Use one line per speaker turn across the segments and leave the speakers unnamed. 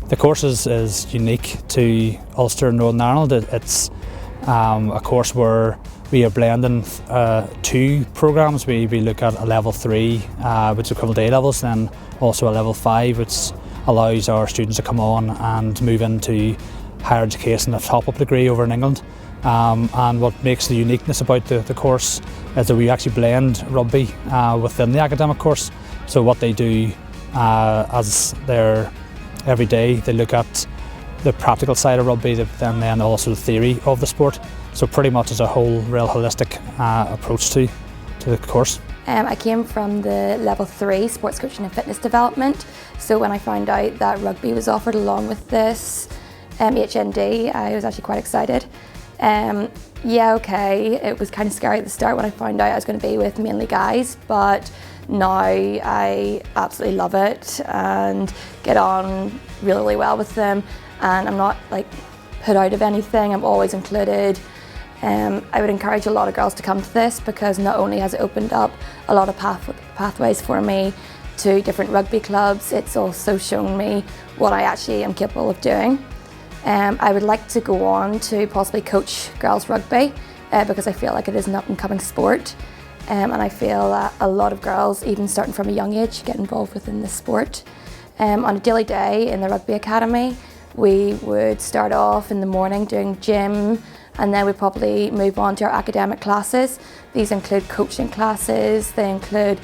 The course is unique to Ulster and Northern Ireland. It's a course where we are blending two programmes. We look at a level 3, which is equivalent to A levels, then also a level 5, which allows our students to come on and move into higher education, a top-up degree over in England. And what makes the uniqueness about the course is that we actually blend rugby within the academic course. So what they do as their every day, they look at the practical side of rugby and then also the theory of the sport. So pretty much it's a whole real holistic approach to the course.
I came from the level 3 sports coaching and fitness development. So when I found out that rugby was offered along with this HND, I was actually quite excited. Yeah, okay, it was kind of scary at the start when I found out I was going to be with mainly guys, but now I absolutely love it and get on really, really well with them, and I'm not like put out of anything. I'm always included. I would encourage a lot of girls to come to this because not only has it opened up a lot of pathways for me to different rugby clubs, it's also shown me what I actually am capable of doing. I would like to go on to possibly coach girls rugby because I feel like it is an up-and-coming sport, and I feel that a lot of girls, even starting from a young age, get involved within this sport. On a daily day in the rugby academy, we would start off in the morning doing gym, and then we probably move on to our academic classes. These include coaching classes, they include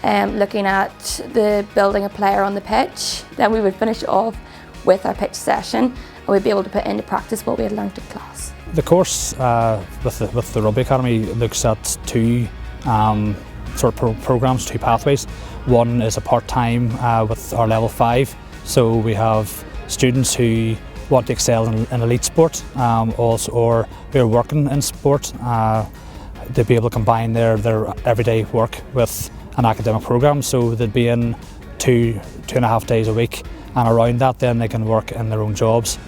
looking at the building a player on the pitch. Then we would finish off with our pitch session and we'd be able to put into practice what we had learned in class.
The course with the Rugby Academy looks at two sort of programmes, two pathways. One is a part-time with our level 5, so we have students who want to excel in elite sport also, or who are working in sport. They'd be able to combine their everyday work with an academic programme, so they'd be in two and a half days a week, and around that then they can work in their own jobs.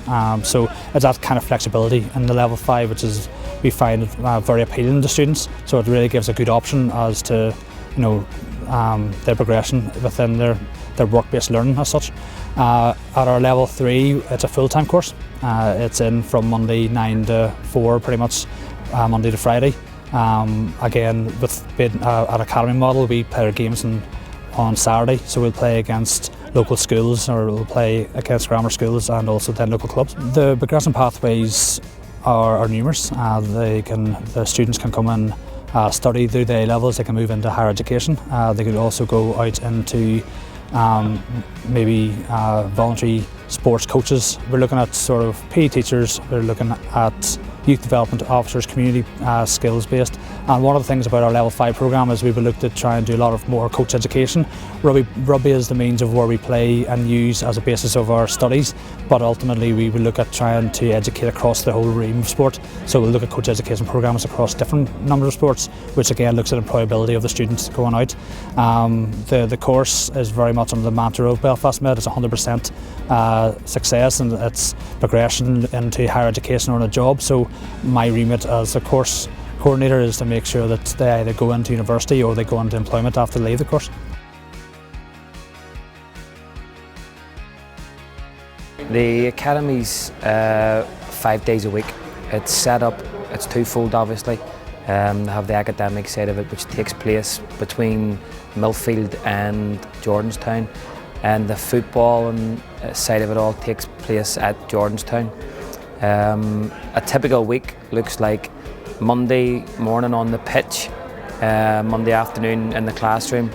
So it's that kind of flexibility in the level 5 which is, we find very appealing to students, so it really gives a good option as to their progression within their work-based learning as such. At our level 3 it's a full-time course. It's in from Monday 9 to 4 pretty much, Monday to Friday. Again, with an academy model, we play our games on Saturday, so we'll play against local schools or we'll play against grammar schools and also then local clubs. The progression pathways are numerous. The students can come and study through the A levels, they can move into higher education. They could also go out into maybe voluntary sports coaches. We're looking at sort of PE teachers, we're looking at youth development officers, community skills based. And one of the things about our level 5 programme is we've looked at trying to do a lot of more coach education. Rugby is the means of where we play and use as a basis of our studies, but ultimately we will look at trying to educate across the whole realm of sport. So we'll look at coach education programmes across different numbers of sports, which again looks at employability of the students going out. The course is very much under the mantra of Belfast Med. It's 100% success and it's progression into higher education or in a job. So my remit as a course coordinator is to make sure that they either go into university or they go into employment after they leave the course.
The academy's 5 days a week. It's set up, it's twofold obviously. They have the academic side of it which takes place between Millfield and Jordanstown, and the football side of it all takes place at Jordanstown. A typical week looks like Monday morning on the pitch, Monday afternoon in the classroom,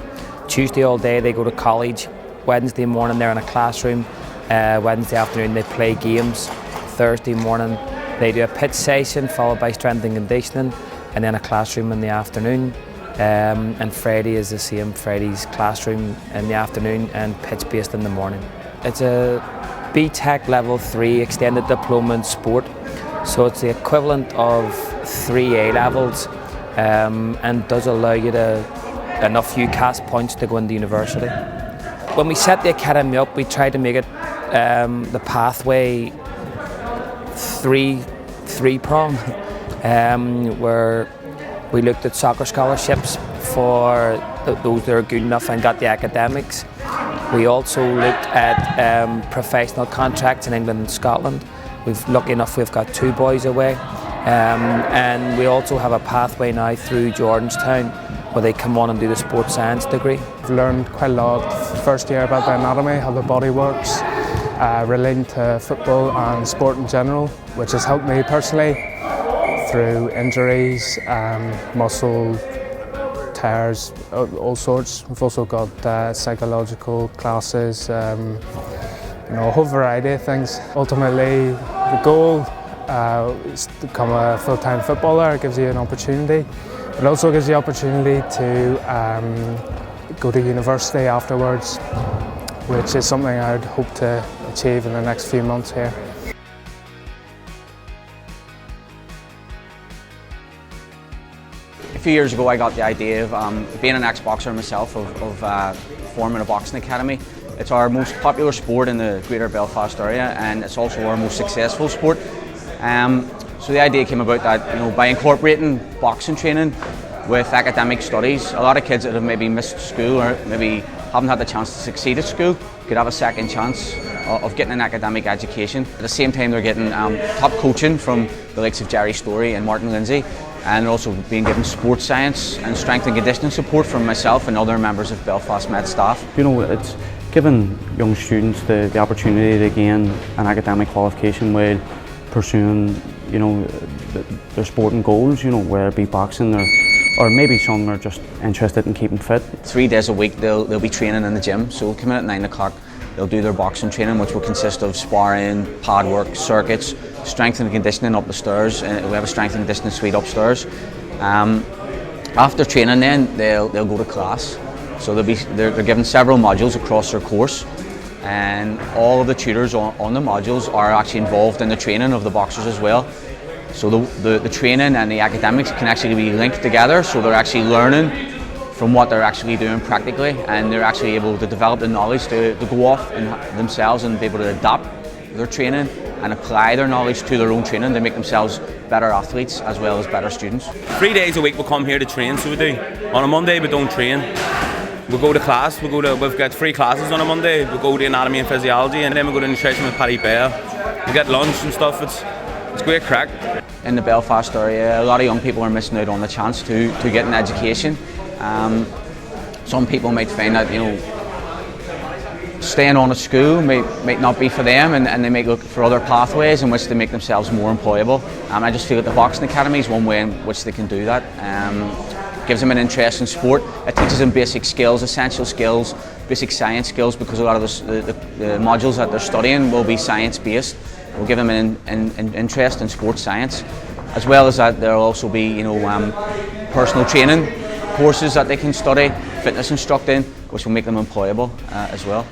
Tuesday all day they go to college, Wednesday morning they're in a classroom, Wednesday afternoon they play games, Thursday morning they do a pitch session followed by strength and conditioning and then a classroom in the afternoon, and Friday is the same, Friday's classroom in the afternoon and pitch based in the morning. It's a BTEC level 3 extended diploma in sport, so it's the equivalent of 3 A levels and does allow you enough UCAS points to go into university. When we set the academy up, we tried to make it the pathway three-prong, where we looked at soccer scholarships for those that are good enough and got the academics. We also looked at professional contracts in England and Scotland. Lucky enough, we've got 2 boys away. And we also have a pathway now through Georgetown where they come on and do the sports science degree.
I've learned quite a lot first year about the anatomy, how the body works, relating to football and sport in general, which has helped me personally through injuries, muscle tears, all sorts. We've also got psychological classes, a whole variety of things. Ultimately, the goal is to become a full-time footballer. It gives you an opportunity. It also gives you the opportunity to go to university afterwards, which is something I'd hope to achieve in the next few months here.
A few years ago I got the idea of being an ex-boxer myself, of forming a boxing academy. It's our most popular sport in the Greater Belfast area, and it's also our most successful sport. So the idea came about that by incorporating boxing training with academic studies, a lot of kids that have maybe missed school or maybe haven't had the chance to succeed at school could have a second chance of getting an academic education. At the same time, they're getting top coaching from the likes of Jerry Story and Martin Lindsay, and they're also being given sports science and strength and conditioning support from myself and other members of Belfast Med staff.
It's giving young students the opportunity to gain an academic qualification while pursuing their sporting goals, whether it be boxing or maybe some are just interested in keeping fit.
3 days a week they'll be training in the gym, so they'll come in at 9 o'clock, they'll do their boxing training, which will consist of sparring, pad work, circuits, strength and conditioning up the stairs. We have a strength and conditioning suite upstairs. After training then they'll go to class, so they're given several modules across their course, and all of the tutors on the modules are actually involved in the training of the boxers as well. So the training and the academics can actually be linked together, so they're actually learning from what they're actually doing practically, and they're actually able to develop the knowledge to go off and themselves and be able to adapt their training and apply their knowledge to their own training to make themselves better athletes as well as better students.
3 days a week we come here to train, so we do. On a Monday we don't train. We go to class, we've got 3 classes on a Monday. We go to anatomy and physiology, and then we go to nutrition with Paddy Bear. We get lunch and stuff, it's great crack.
In the Belfast area, a lot of young people are missing out on the chance to get an education. Some people might find that staying on at school might not be for them, and they might look for other pathways in which to make themselves more employable. I just feel that the Boxing Academy is one way in which they can do that. Gives them an interest in sport. It teaches them basic skills, essential skills, basic science skills, because a lot of the modules that they're studying will be science-based. We'll give them an interest in sports science, as well as that there'll also be personal training courses that they can study, fitness instructing, which will make them employable as well.